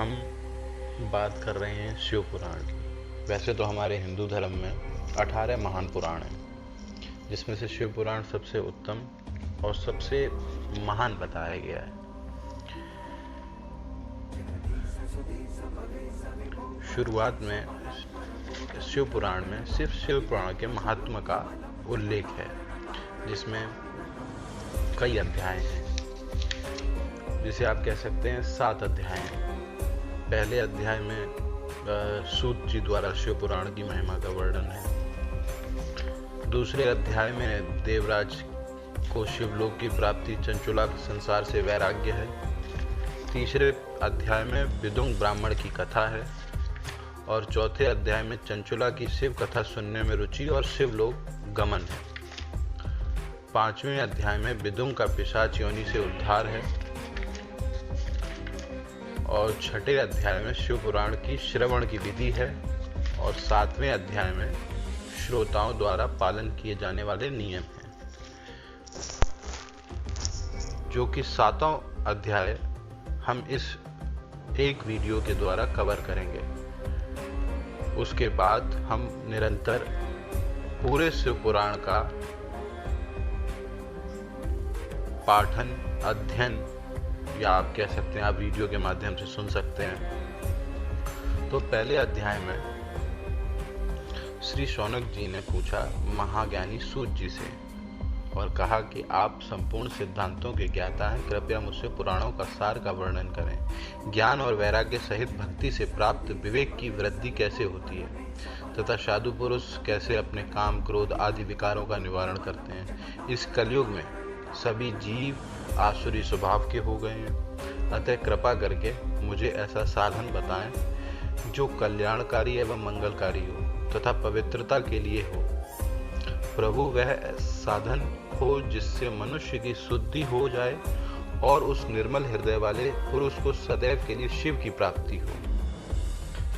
हम बात कर रहे हैं शिव पुराण की। वैसे तो हमारे हिंदू धर्म में 18 महान पुराण हैं, जिसमें से शिव पुराण सबसे उत्तम और सबसे महान बताया गया है। शुरुआत में शिव पुराण में सिर्फ शिव पुराण के महात्म का उल्लेख है, जिसमें कई अध्याय हैं, जिसे आप कह सकते हैं 7 अध्याय हैं। पहले अध्याय में सूत जी द्वारा शिव पुराण की महिमा का वर्णन है। दूसरे अध्याय में देवराज को शिवलोक की प्राप्ति, चंचुला संसार से वैराग्य है। तीसरे अध्याय में विदुंग ब्राह्मण की कथा है और चौथे अध्याय में चंचुला की शिव कथा सुनने में रुचि और शिवलोक गमन है। पांचवें अध्याय में विदुंग का पिशाच योनि से उद्धार है और छठे अध्याय में शिव पुराण की श्रवण की विधि है और 7वें अध्याय में श्रोताओं द्वारा पालन किए जाने वाले नियम हैं, जो कि 7 अध्याय हम इस एक वीडियो के द्वारा कवर करेंगे। उसके बाद हम निरंतर पूरे शिव पुराण का पाठन, अध्ययन, या आप कह सकते हैं आप वीडियो के माध्यम से सुन सकते हैं। तो पहले अध्याय में श्री शौनक जी ने पूछा महाज्ञानी सूत जी से और कहा कि आप संपूर्ण सिद्धांतों के ज्ञाता हैं, कृपया मुझसे पुराणों का सार का वर्णन करें। ज्ञान और वैराग्य सहित भक्ति से प्राप्त विवेक की वृद्धि कैसे होती है तथा साधु पुरुष कैसे अपने काम, क्रोध आदि विकारों का निवारण करते हैं। इस कलयुग में सभी जीव आसुरी स्वभाव के हो गए हैं, अतः कृपा करके मुझे ऐसा साधन बताएं जो कल्याणकारी एवं मंगलकारी हो तथा पवित्रता के लिए हो। प्रभु वह साधन हो जिससे मनुष्य की शुद्धि हो जाए और उस निर्मल हृदय वाले पुरुष को सदैव के लिए शिव की प्राप्ति हो।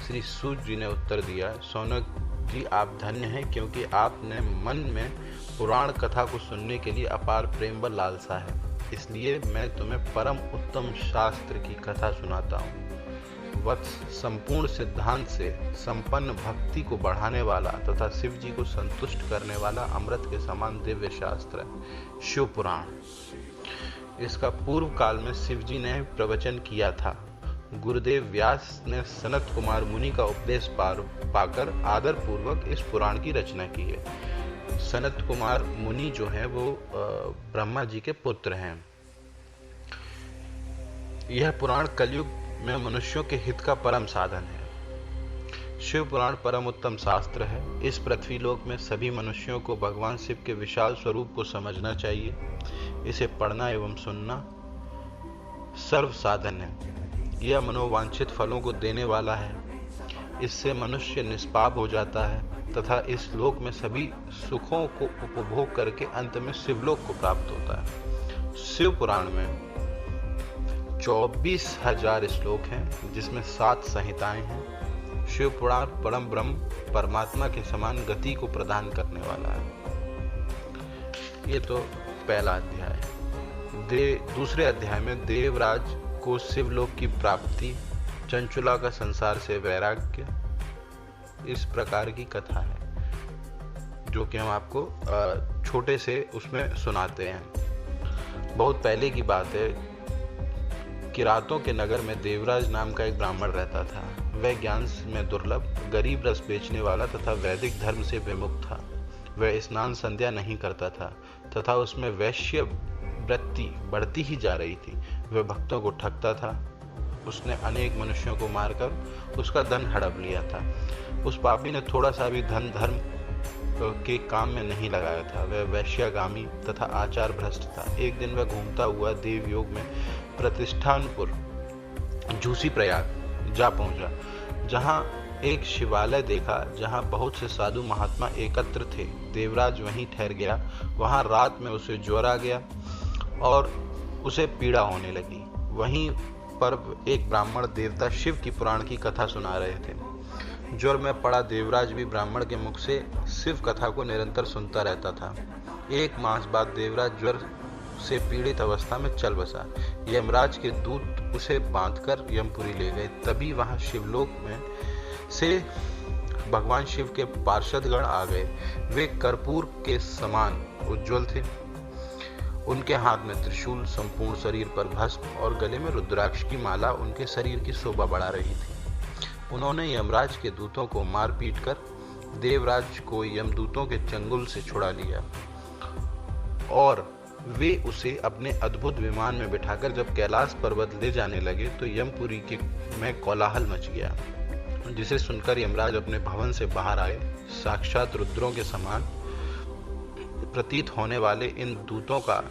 श्री सूत जी ने उत्तर दिया, शौनक जी आप धन्य हैं, क्योंकि आपने मन में पुराण कथा को सुनने के लिए अपार प्रेम व लालसा है। इसलिए मैं तुम्हें परम उत्तम शास्त्र की कथा सुनाता हूँ। वत्स संपूर्ण सिद्धांत से संपन्न भक्ति को बढ़ाने वाला तथा शिव जी को संतुष्ट करने वाला अमृत के समान दिव्य शास्त्र है शिव पुराण। इसका पूर्व काल में शिव जी ने प्रवचन किया था। गुरुदेव व्यास ने सनत कुमार मुनि का उपदेश पाकर आदर पूर्वक इस पुराण की रचना की है। सनत कुमार मुनि जो हैं वो ब्रह्मा जी के पुत्र हैं। यह पुराण कलयुग में मनुष्यों के हित का परम साधन है। शिव पुराण परम उत्तम शास्त्र है। इस पृथ्वी लोक में सभी मनुष्यों को भगवान शिव के विशाल स्वरूप को समझना चाहिए। इसे पढ़ना एवं सुनना सर्व साधन है। यह मनोवांछित फलों को देने वाला है। इससे मनुष्य निष्पाप हो जाता है तथा इस लोक में सभी सुखों को उपभोग करके अंत में शिवलोक को प्राप्त होता है। शिव पुराण में 24,000 श्लोक हैं, जिसमें 7 संहिताएं हैं। शिव पुराण परम ब्रह्म परमात्मा के समान गति को प्रदान करने वाला है। ये तो पहला अध्याय। दूसरे अध्याय में देवराज को शिवलोक की प्राप्ति, चंचुला का संसार से वैराग्य, इस प्रकार की कथा है जो कि हम आपको छोटे से उसमें सुनाते हैं। बहुत पहले की बात है। किरातों के नगर में देवराज नाम का एक ब्राह्मण रहता था। वह ज्ञान में दुर्लभ, गरीब, रस बेचने वाला तथा वैदिक धर्म से विमुख था। वह स्नान संध्या नहीं करता था तथा उसमें वैश्य वृत्ति बढ़ती ही जा रही थी। वह भक्तों को ठगता था। उसने अनेक मनुष्यों को मारकर उसका धन हड़प लिया था। उस पापी ने थोड़ा सा भी धन धर्म के काम में नहीं लगाया था। वह वैश्यागामी तथा आचार भ्रष्ट था। एक दिन वह घूमता हुआ देवयोग में प्रतिष्ठानपुर झूसी प्रयाग जा पहुंचा, जहां एक शिवालय देखा जहां बहुत से साधु महात्मा एकत्र थे। देवराज वहीं ठहर गया। वहां रात में उसे ज्वर आ गया और उसे पीड़ा होने लगी। वहीं पर एक ब्राह्मण देवता शिव की पुराण की कथा सुना रहे थे। ज्वर में पड़ा देवराज भी ब्राह्मण के मुख से शिव कथा को निरंतर सुनता रहता था। 1 मास बाद देवराज ज्वर से पीड़ित अवस्था में चल बसा। यमराज के दूत उसे बांधकर यमपुरी ले गए। तभी वहां शिवलोक में से भगवान शिव के पार्षदगण आ गए। वे कर्पूर के समान उज्जवल थे। उनके हाथ में त्रिशूल, संपूर्ण शरीर पर भस्म और गले में रुद्राक्ष की माला उनके शरीर की शोभा बढ़ा रही थी। उन्होंने यमराज के दूतों को मार पीट कर देवराज को यमदूतों के चंगुल से छुड़ा लिया और वे उसे अपने अद्भुत विमान में बिठाकर जब कैलाश पर्वत ले जाने लगे तो यमपुरी में कोलाहल मच गया, जिसे सुनकर यमराज अपने भवन से बाहर आए। साक्षात रुद्रों के समान प्रतीत होने वाले इन दूतों का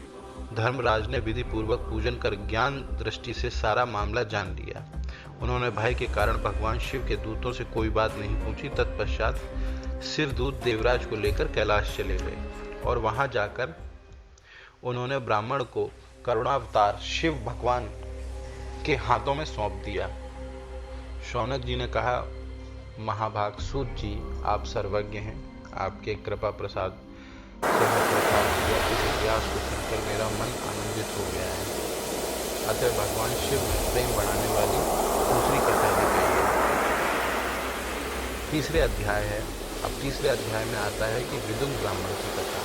धर्मराज ने विधि पूर्वक पूजन कर ज्ञान दृष्टि से सारा मामला जान लिया। उन्होंने भय के कारण भगवान शिव के दूतों से कोई बात नहीं पूछी। तत्पश्चात शिवदूत देवराज को लेकर कैलाश चले गए और वहां जाकर उन्होंने ब्राह्मण को करुणावतार शिव भगवान के हाथों में सौंप दिया। शौनक जी ने कहा, महाभाग सूत जी, आप सर्वज्ञ हैं। आपके कृपा प्रसाद से इस इतिहास को सुनकर मेरा मन आनंदित हो गया है। अतः भगवान शिव में प्रेम बढ़ाने वाली दूसरी कथा भी कही है। तीसरे अध्याय है। अब तीसरे अध्याय में आता है कि विदुंग ब्राह्मण की कथा।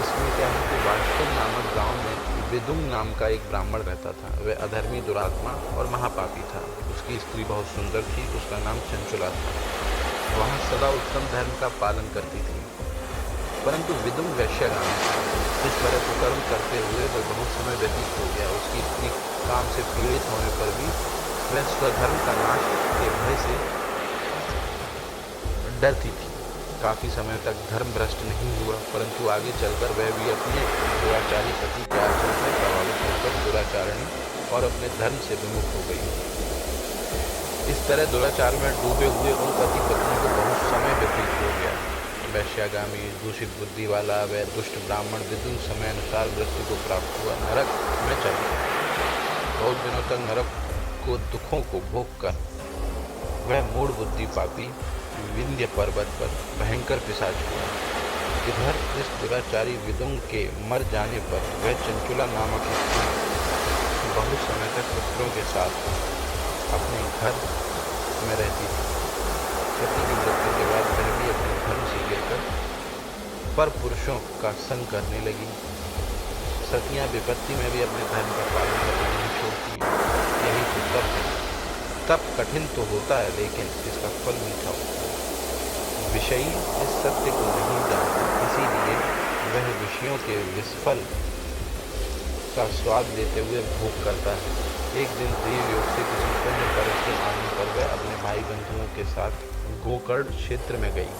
इसमें क्या है कि वास्तव नामक गांव में विदुंग नाम का एक ब्राह्मण रहता था। वह अधर्मी, दुरात्मा और महापापी था। उसकी स्त्री बहुत सुंदर थी। उसका नाम चंचुला था। वहाँ सदा उत्तम धर्म का पालन करती थी, परंतु विदुंग वैश्यगामी था। इस तरह कुकर्म करते हुए वह बहुत समय व्यतीत हो गया। उसकी स्त्री काम से पीड़ित होने पर भी वह स्वधर्म का नाश के भय से डरती थी। काफी समय तक धर्म भ्रष्ट नहीं हुआ, परंतु आगे चलकर वह भी अपने दुराचारी पति के आचरण से प्रभावित होकर दुराचारणी और अपने धर्म से विमुख हो गई। इस तरह दुराचार में डूबे हुए उन पति पत्नी को बहुत समय व्यतीत हो गया। वैश्यागामी, दूषित बुद्धि वाला वह दुष्ट ब्राह्मण विदुंग समय अनुसार मृत्यु को प्राप्त हुआ, नरक में चला गया। बहुत दिनों तक नरक को दुखों को भोग कर वह मूढ़ बुद्धि पापी विंध्य पर्वत पर भयंकर पिशाच हुआ। इधर इस दुराचारी विदुंग के मर जाने पर वह चंचुला नामक स्त्री बहुत समय तक पुत्रों के साथ अपने घर में रहती थी। पति की मृत्यु के बाद वह भी अपने धर्म से गिरकर पर पुरुषों का संग करने लगी। सतियां विपत्ति में भी अपने धर्म का पालन करना नहीं छोड़ती। यही तो तप है। तप कठिन तो होता है, लेकिन इसका फल मीठा होता है। विषयी इस सत्य को नहीं जानता, इसीलिए वह विषयों के विस्फल का स्वाद लेते हुए भोग करता है। एक दिन देव योग से किसी पुण्य पर्व के आने पर वह अपने भाई बंधुओं के साथ गोकर्ण क्षेत्र में गई।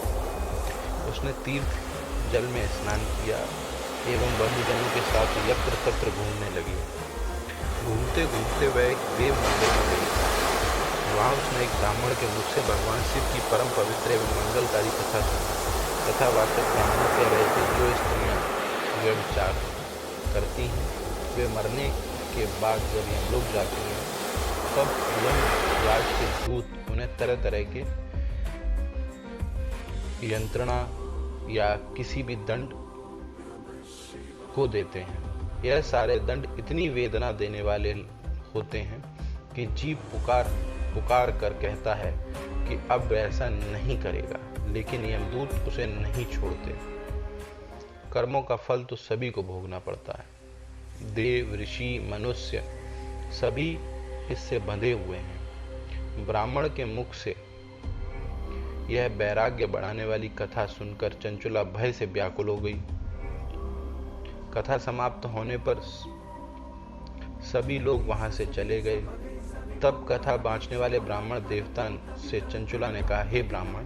उसने तीर्थ जल में स्नान किया एवं बंधुजनों के साथ यत्र तत्र घूमने लगी। घूमते घूमते वह एक देव मंदिर में गई। वहाँ उसने एक ब्राह्मण के मुख से भगवान शिव की परम पवित्र एवं मंगलकारी कथा सुनी। कथावाचक ब्राह्मण कह रहे थे, जो स्त्रियाँ वे विचार करती हैं, वे मरने के बाद जब यमलोक जाती हैं तब यमराज के दूत उन्हें तरह तरह के यंत्रणा या किसी भी दंड को देते हैं। यह सारे दंड इतनी वेदना देने वाले होते हैं कि जीव पुकार कर कहता है कि अब ऐसा नहीं करेगा, लेकिन यमदूत उसे नहीं छोड़ते। कर्मों का फल तो सभी को भोगना पड़ता है। देव, ऋषि, मनुष्य सभी इससे बंधे हुए हैं। ब्राह्मण के मुख से यह वैराग्य बढ़ाने वाली कथा सुनकर चंचुला भय से व्याकुल हो गई। कथा समाप्त होने पर सभी लोग वहां से चले गए। तब कथा बांचने वाले ब्राह्मण देवता से चंचुला ने कहा, हे ब्राह्मण,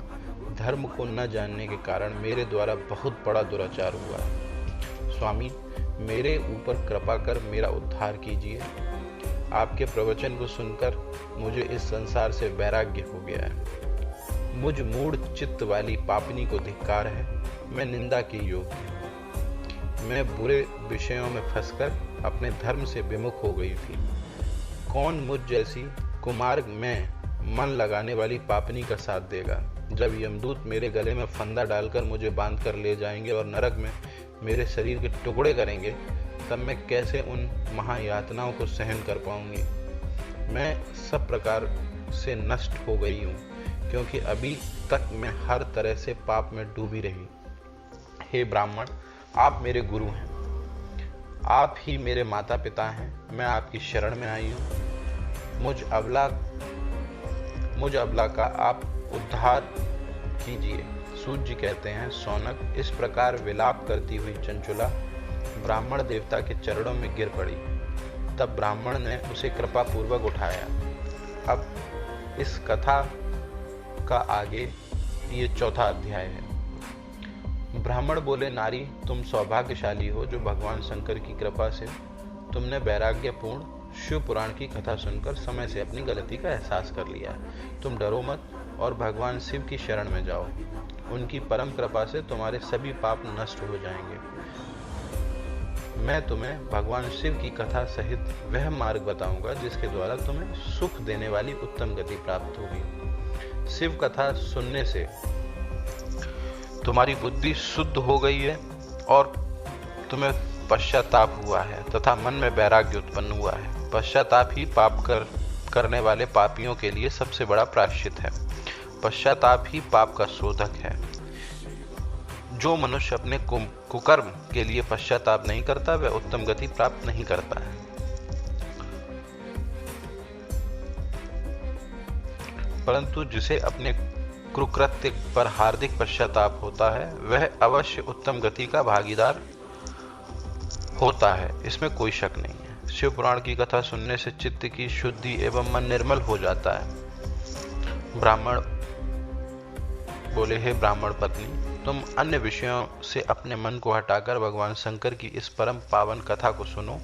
धर्म को न जानने के कारण मेरे द्वारा बहुत बड़ा दुराचार हुआ है। स्वामी, मेरे ऊपर कृपा कर मेरा उद्धार कीजिए। आपके प्रवचन को सुनकर मुझे इस संसार से वैराग्य हो गया है। मुझ मूढ़ चित्त वाली पापनी को धिक्कार है। मैं निंदा के योग्य हूँ। मैं बुरे विषयों में फंसकर अपने धर्म से विमुख हो गई थी। कौन मुझ जैसी कुमार्ग में मन लगाने वाली पापनी का साथ देगा? जब यमदूत मेरे गले में फंदा डालकर मुझे बांध कर ले जाएंगे और नरक में मेरे शरीर के टुकड़े करेंगे, तब मैं कैसे उन महायातनाओं को सहन कर पाऊंगी? मैं सब प्रकार से नष्ट हो गई हूँ, क्योंकि अभी तक मैं हर तरह से पाप में डूबी रही। हे ब्राह्मण, आप मेरे गुरु हैं, आप ही मेरे माता पिता हैं। मैं आपकी शरण में आई हूँ। मुझ अबला का आप उद्धार कीजिए। सूत जी कहते हैं, सौनक, इस प्रकार विलाप करती हुई चंचुला ब्राह्मण देवता के चरणों में गिर पड़ी। तब ब्राह्मण ने उसे कृपा पूर्वक उठाया। अब इस कथा का आगे ये चौथा अध्याय है। ब्राह्मण बोले, नारी, तुम सौभाग्यशाली हो जो भगवान शंकर की कृपा से तुमने वैराग्यपूर्ण शिव पुराण की कथा सुनकर समय से अपनी गलती का एहसास कर लिया। तुम डरो मत और भगवान शिव की शरण में जाओ। उनकी परम कृपा से तुम्हारे सभी पाप नष्ट हो जाएंगे। मैं तुम्हें भगवान शिव की कथा सहित वह मार्ग बताऊंगा जिसके द्वारा तुम्हें सुख देने वाली उत्तम गति प्राप्त होगी। शिव कथा सुनने से तुम्हारी बुद्धि शुद्ध हो गई है और तुम्हें पश्चाताप हुआ है तथा मन में वैराग्य उत्पन्न हुआ है। पश्चाताप ही पाप करने वाले पापियों के लिए सबसे बड़ा प्रायश्चित है। पश्चाताप ही पाप का शोधक है। जो मनुष्य अपने कुकर्म के लिए पश्चाताप नहीं करता वह उत्तम गति प्राप्त नहीं करता है। परंतु जिसे अपने कुकृत्य पर हार्दिक पश्चाताप होता है वह अवश्य उत्तम गति का भागीदार होता है, इसमें कोई शक नहीं है। शिव पुराण की कथा सुनने से चित्त की शुद्धि एवं मन निर्मल हो जाता है। ब्राह्मण बोले, हे ब्राह्मण पत्नी, तुम अन्य विषयों से अपने मन को हटाकर भगवान शंकर की इस परम पावन कथा को सुनो।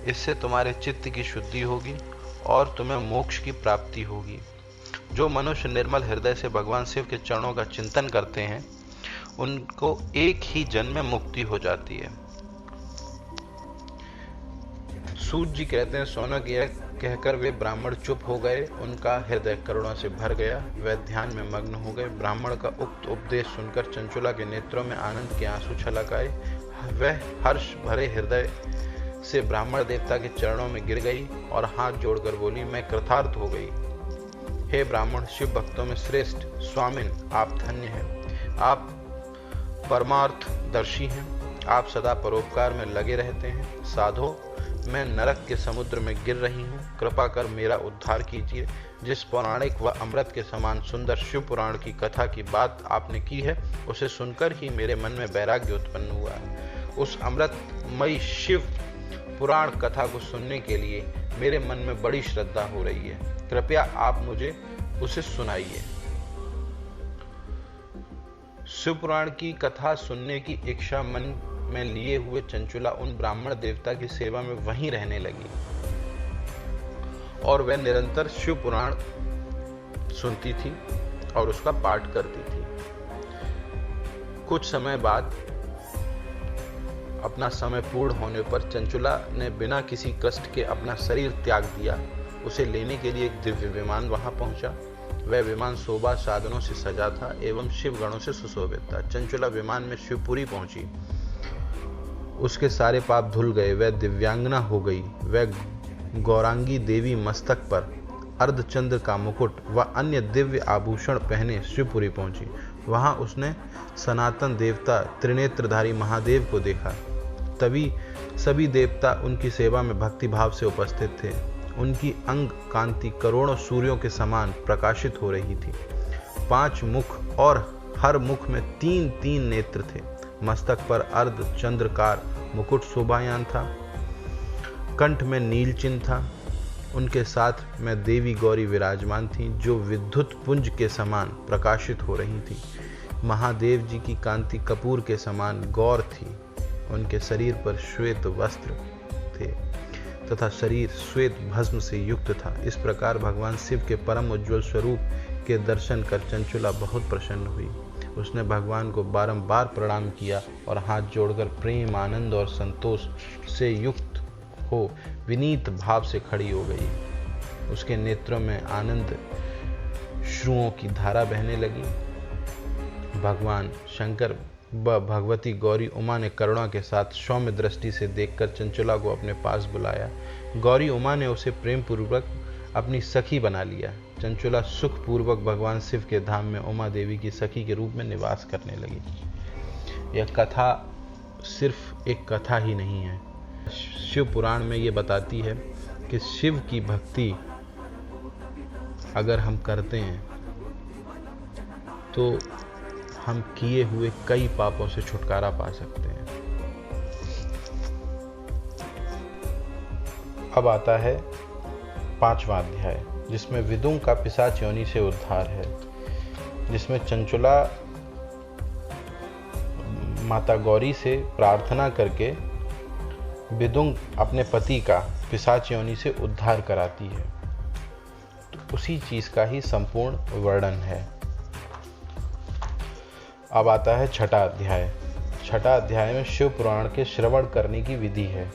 इससे तुम्हारे चित्त की शुद्धि होगी और तुम्हें मोक्ष की प्राप्ति होगी। जो मनुष्य निर्मल हृदय से भगवान शिव के चरणों का चिंतन करते हैं उनको एक ही जन्म में मुक्ति हो जाती है। सूत जी कहते हैं, सौनक, यह कहकर वे ब्राह्मण चुप हो गए। उनका हृदय करुणा से भर गया। वे ध्यान में मग्न हो गए। ब्राह्मण का उक्त उपदेश सुनकर चंचुला के नेत्रों में आनंद के आंसू छलक आए। वह हर्ष भरे हृदय से ब्राह्मण देवता के चरणों में गिर गई और हाथ जोड़कर बोली, मैं कृतार्थ हो गई। हे ब्राह्मण, शिव भक्तों में श्रेष्ठ स्वामिन, आप धन्य हैं। आप परमार्थ दर्शी हैं। आप सदा परोपकार में लगे रहते हैं। साधो, मैं नरक के समुद्र में गिर रही हूँ। कृपा कर मेरा उद्धार कीजिए। जिस पौराणिक व अमृत के समान सुंदर शिव पुराण की कथा की बात आपने की है उसे सुनकर ही मेरे मन में वैराग्य उत्पन्न हुआ है। उस अमृतमयी शिव पुराण कथा को सुनने के लिए मेरे मन में बड़ी श्रद्धा हो रही है। कृपया आप मुझे उसे सुनाइए। शिव पुराण की कथा सुनने की इच्छा मन में लिए हुए चंचुला उन ब्राह्मण देवता की सेवा में वहीं रहने लगी और वह निरंतर शिव पुराण सुनती थी और उसका पाठ करती थी। कुछ समय बाद अपना समय पूर्ण होने पर चंचुला ने बिना किसी कष्ट के अपना शरीर त्याग दिया। उसे लेने के लिए एक दिव्य विमान वहां पहुंचा। वह विमान शोभा साधनों से सजा था एवं शिव गणों से सुशोभित था। चंचुला विमान में शिवपुरी पहुंची। उसके सारे पाप धुल गए। वह दिव्यांगना हो गई। वह गौरांगी देवी मस्तक पर अर्धचंद्र का मुकुट व अन्य दिव्य आभूषण पहने शिवपुरी पहुंची। वहां उसने सनातन देवता त्रिनेत्रधारी महादेव को देखा। तभी सभी देवता उनकी सेवा में भक्ति भाव से उपस्थित थे। उनकी अंग कांति करोड़ों सूर्यों के समान प्रकाशित हो रही थी। 5 मुख और हर मुख में 3-3 नेत्र थे। मस्तक पर अर्ध चंद्रकार मुकुट शोभायान था। कंठ में नील चिन्ह था। उनके साथ में देवी गौरी विराजमान थी जो विद्युत पुंज के समान प्रकाशित हो रही थी। महादेव जी की कांति कपूर के समान गौर थी। उनके शरीर पर श्वेत वस्त्र थे तथा शरीर श्वेत भस्म से युक्त था। इस प्रकार भगवान शिव के परम उज्ज्वल स्वरूप के दर्शन कर चंचुला बहुत प्रसन्न हुई। उसने भगवान को बारंबार प्रणाम किया और हाथ जोड़कर प्रेम, आनंद और संतोष से युक्त हो विनीत भाव से खड़ी हो गई। उसके नेत्रों में आनंद श्रुओं की धारा बहने लगी। भगवान शंकर व भगवती गौरी उमा ने करुणा के साथ सौम्य दृष्टि से देखकर चंचुला को अपने पास बुलाया। गौरी उमा ने उसे प्रेम पूर्वक अपनी सखी बना लिया। चंचुला सुख पूर्वक भगवान शिव के धाम में उमा देवी की सखी के रूप में निवास करने लगी। यह कथा सिर्फ एक कथा ही नहीं है। शिव पुराण में ये बताती है कि शिव की भक्ति अगर हम करते हैं तो हम किए हुए कई पापों से छुटकारा पा सकते हैं। अब आता है 5वां अध्याय, जिसमें विदुं का पिशाच योनि से उद्धार है, जिसमें चंचुला माता गौरी से प्रार्थना करके विदुं अपने पति का पिशाच योनि से उद्धार कराती है। तो उसी चीज का ही संपूर्ण वर्णन है। अब आता है 6वां अध्याय। 6वां अध्याय में शिव पुराण के श्रवण करने की विधि है,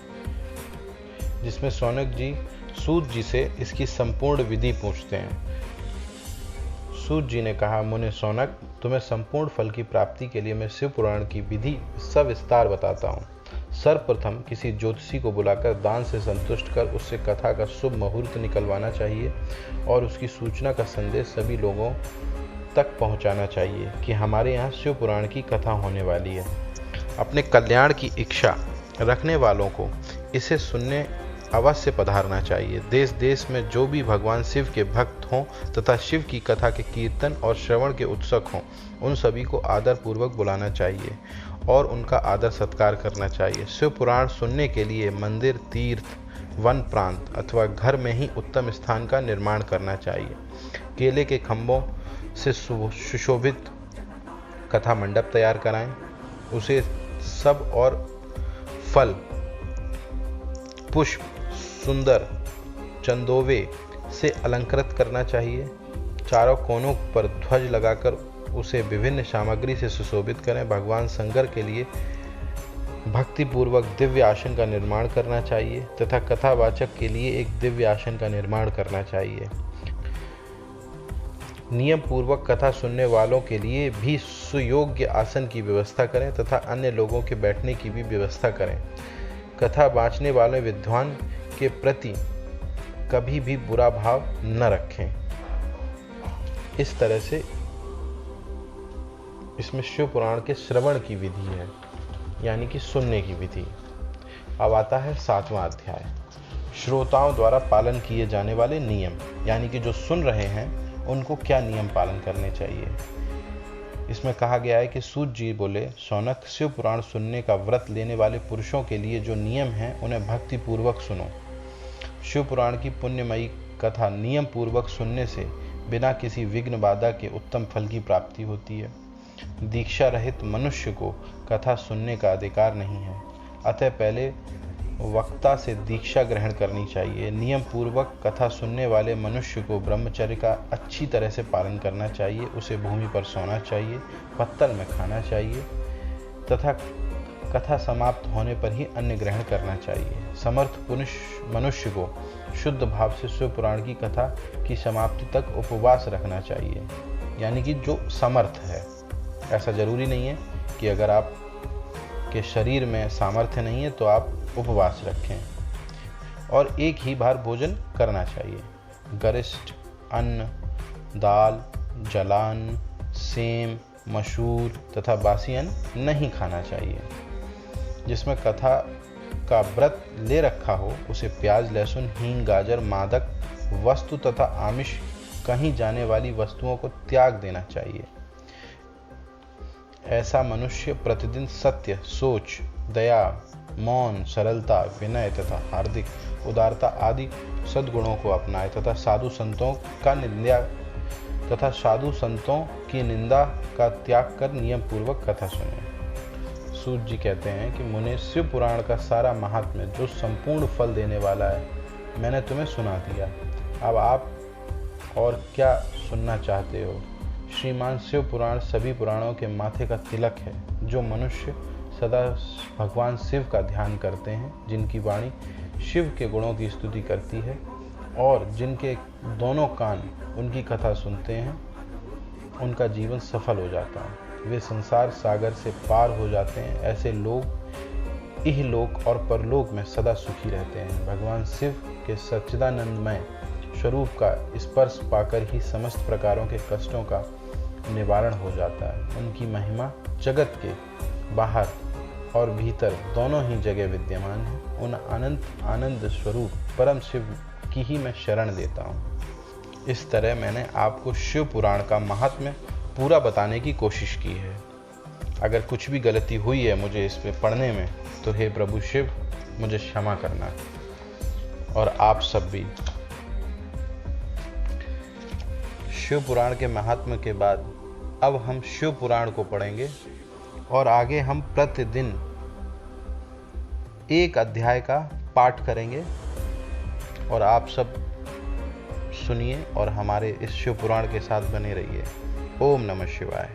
जिसमें शौनक जी सूत जी से इसकी संपूर्ण विधि पूछते हैं। सूत जी ने कहा, मुने शौनक, तुम्हें संपूर्ण फल की प्राप्ति के लिए मैं शिव पुराण की विधि सविस्तार बताता हूँ। सर्वप्रथम किसी ज्योतिषी को बुलाकर दान से संतुष्ट कर उससे कथा का शुभ मुहूर्त निकलवाना चाहिए और उसकी सूचना का संदेश सभी लोगों तक पहुंचाना चाहिए कि हमारे यहाँ शिव पुराण की कथा होने वाली है। अपने कल्याण की इच्छा रखने वालों को इसे सुनने अवश्य पधारना चाहिए। देश देश में जो भी भगवान शिव के भक्त हों तथा शिव की कथा के कीर्तन और श्रवण के उत्सुक हों, उन सभी को आदर पूर्वक बुलाना चाहिए और उनका आदर सत्कार करना चाहिए। शिव पुराण सुनने के लिए मंदिर, तीर्थ, वन प्रांत अथवा घर में ही उत्तम स्थान का निर्माण करना चाहिए। केले के खंभों से सुशोभित कथा मंडप तैयार कराएं, उसे सब और फल, पुष्प, सुंदर चंदोवे से अलंकृत करना चाहिए। चारों कोनों पर ध्वज लगाकर उसे विभिन्न सामग्री से सुशोभित करें। भगवान शंकर के लिए भक्तिपूर्वक दिव्य आसन का निर्माण करना चाहिए तथा कथावाचक के लिए एक दिव्य आसन का निर्माण करना चाहिए। नियम पूर्वक कथा सुनने वालों के लिए भी सुयोग्य आसन की व्यवस्था करें तथा अन्य लोगों के बैठने की भी व्यवस्था करें। कथा बाँचने वाले विद्वान के प्रति कभी भी बुरा भाव न रखें। इस तरह से इसमें शिव पुराण के श्रवण की विधि है, यानी कि सुनने की विधि। अब आता है 7वां अध्याय, श्रोताओं द्वारा पालन किए जाने वाले नियम, यानी कि जो सुन रहे हैं उनको क्या नियम पालन करने चाहिए। इसमें कहा गया है कि सूत जी बोले, शौनक, शिव पुराण सुनने का व्रत लेने वाले पुरुषों के लिए जो नियम हैं उन्हें भक्ति पूर्वक सुनो। शिव पुराण की पुण्यमयी कथा नियम पूर्वक सुनने से बिना किसी विघ्न बाधा के उत्तम फल की प्राप्ति होती है। दीक्षा रहित मनुष्य को कथा सुनने का अधिकार नहीं है, अतः पहले वक्ता से दीक्षा ग्रहण करनी चाहिए। नियम पूर्वक कथा सुनने वाले मनुष्य को ब्रह्मचर्य का अच्छी तरह से पालन करना चाहिए। उसे भूमि पर सोना चाहिए, पत्तल में खाना चाहिए तथा कथा समाप्त होने पर ही अन्न ग्रहण करना चाहिए। समर्थ मनुष्य को शुद्ध भाव से शिव पुराण की कथा की समाप्ति तक उपवास रखना चाहिए, यानी कि जो समर्थ है। ऐसा जरूरी नहीं है कि अगर आप के शरीर में सामर्थ्य नहीं है तो आप उपवास रखें, और एक ही बार भोजन करना चाहिए। गरिष्ठ अन्न, दाल, जलान, सेम, मशहूर तथा बासी अन्न नहीं खाना चाहिए। जिसमें कथा का व्रत ले रखा हो उसे प्याज, लहसुन, हींग, गाजर, मादक वस्तु तथा आमिष कहीं जाने वाली वस्तुओं को त्याग देना चाहिए। ऐसा मनुष्य प्रतिदिन सत्य, सोच, दया, मौन, सरलता, विनय तथा हार्दिक उदारता आदि सद्गुणों को अपनाए तथा साधु संतों की निंदा का त्याग कर नियम पूर्वक कथा सुने। सूत जी कहते हैं कि मुने, शिव पुराण का सारा महात्म्य जो संपूर्ण फल देने वाला है मैंने तुम्हें सुना दिया। अब आप और क्या सुनना चाहते हो। श्रीमान शिव पुराण सभी पुराणों के माथे का तिलक है। जो मनुष्य सदा भगवान शिव का ध्यान करते हैं, जिनकी वाणी शिव के गुणों की स्तुति करती है और जिनके दोनों कान उनकी कथा सुनते हैं, उनका जीवन सफल हो जाता है। वे संसार सागर से पार हो जाते हैं। ऐसे लोग इहलोक और परलोक में सदा सुखी रहते हैं। भगवान शिव के सच्चिदानंदमय स्वरूप का स्पर्श पाकर ही समस्त प्रकारों के कष्टों का निवारण हो जाता है। उनकी महिमा जगत के बाहर और भीतर दोनों ही जगह विद्यमान है। उन आनंद स्वरूप परम शिव की ही मैं शरण लेता हूँ। इस तरह मैंने आपको शिव पुराण का महात्म्य पूरा बताने की कोशिश की है। अगर कुछ भी गलती हुई है मुझे इस पे पढ़ने में, तो हे प्रभु शिव मुझे क्षमा करना, और आप सब भी। शिव पुराण के महात्म्य के बाद अब हम शिव पुराण को पढ़ेंगे और आगे हम प्रतिदिन एक अध्याय का पाठ करेंगे। और आप सब सुनिए और हमारे इस शिव पुराण के साथ बने रहिए। ओम नमः शिवाय।